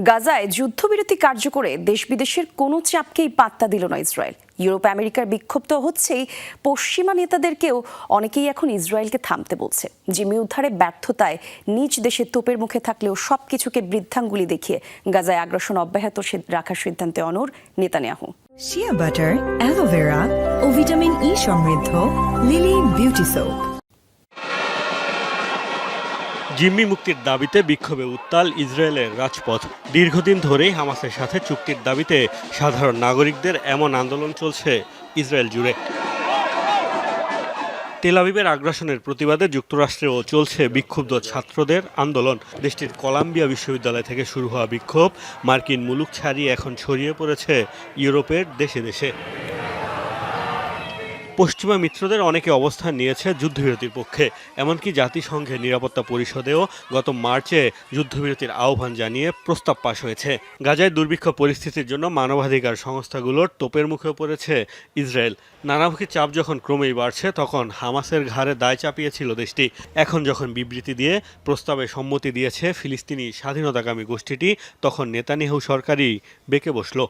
গাজায় যুদ্ধবিরতি কার্যকরে দেশ বিদেশের কোনো চাপকেই পাত্তা দিল না ইসরায়েল। ইউরোপ আমেরিকার বিক্ষোভ তো হচ্ছেই, পশ্চিমা নেতাদেরকেও অনেকেই এখন ইসরায়েলকে থামতে বলছে। জিম্মি উদ্ধারে ব্যর্থতায় নিজ দেশে তোপের মুখে থাকলেও সবকিছুকে বৃদ্ধাঙ্গুলি দেখিয়ে গাজায় আগ্রাসন অব্যাহত রাখার সিদ্ধান্তে অনড় নেতানিয়াহু। শিয়া বাটার, অ্যালোভেরা ও ভিটামিন ই সমৃদ্ধ লিলি বিউটি সোপ। জিম্মি মুক্তির দাবিতে বিক্ষোভে উত্তাল ইসরায়েলের রাজপথ। দীর্ঘদিন ধরেই হামাসের সাথে চুক্তির দাবিতে সাধারণ নাগরিকদের এমন আন্দোলন চলছে ইসরায়েল জুড়ে। তেল আবিবের আগ্রাসনের প্রতিবাদে যুক্তরাষ্ট্রেও চলছে বিক্ষুব্ধ ছাত্রদের আন্দোলন। দেশটির কলাম্বিয়া বিশ্ববিদ্যালয় থেকে শুরু হওয়া বিক্ষোভ মার্কিন মুলুক ছাড়িয়ে এখন ছড়িয়ে পড়েছে ইউরোপের দেশে দেশে। পশ্চিমা মিত্রদের অনেকে অবস্থান নিয়েছে যুদ্ধবিরতির পক্ষে, এমনকি জাতিসংঘের নিরাপত্তা পরিষদেও গত মার্চে যুদ্ধবিরতির আহ্বান জানিয়ে প্রস্তাব পাশ হয়েছে। গাজায় দুর্ভিক্ষ পরিস্থিতির জন্য মানবাধিকার সংস্থাগুলোর তোপের মুখে পড়েছে ইসরায়েল। নানামুখী চাপ যখন ক্রমেই বাড়ছে, তখন হামাসের ঘাড়ে দায় চাপিয়েছিল দেশটি। এখন যখন বিবৃতি দিয়ে প্রস্তাবে সম্মতি দিয়েছে ফিলিস্তিনি স্বাধীনতাকামী গোষ্ঠীটি, তখন নেতানিয়াহু সরকারই বেঁকে বসল।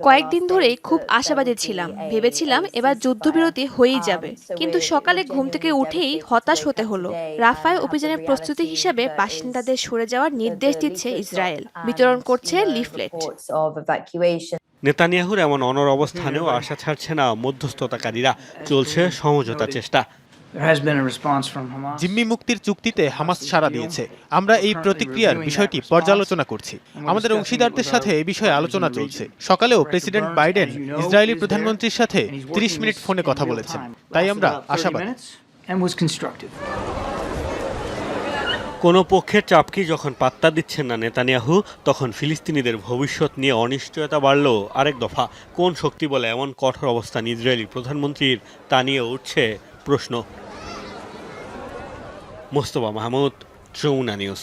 কয়েকদিন ধরেই খুব আশাবাদী ছিলাম, ভেবেছিলাম এবার যুদ্ধবিরতি হয়েই যাবে, কিন্তু সকালে ঘুম থেকে উঠেই হতাশ হতে হলো। রাফায় অভিযানের প্রস্তুতি হিসাবে বাসিন্দাদের সরে যাওয়ার নির্দেশ দিচ্ছে ইসরায়েল, বিতরণ করছে লিফলেট। নেতানিয়াহুর এমন অনড় অবস্থানেও আশা ছাড়ছে না মধ্যস্থতাকারীরা, চলছে সমঝোতার চেষ্টা। জিম্মি মুক্তির চুক্তিতে হামাস সাড়া দিয়েছে। আমরা এই প্রতিক্রিয়ার বিষয়টি পর্যালোচনা করছি। আমাদের অংশীদারদের সাথে এই বিষয়ে আলোচনা চলছে। সকালেও প্রেসিডেন্ট বাইডেন ইসরায়েলি প্রধানমন্ত্রীর সাথে 30 মিনিট ফোনে কথা বলেছেন, তাই আমরা আশাবাদী। কোনো পক্ষের চাপকে যখন পাত্তা দিচ্ছেন না নেতানিয়াহু, তখন ফিলিস্তিনিদের ভবিষ্যৎ নিয়ে অনিশ্চয়তা বাড়ল আরেক দফা। কোন শক্তি বলে এমন কঠোর অবস্থান ইসরায়েলি প্রধানমন্ত্রীর, তা নিয়ে উঠছে প্রশ্ন। মোস্তফা মাহমুদ, যমুনা নিউজ।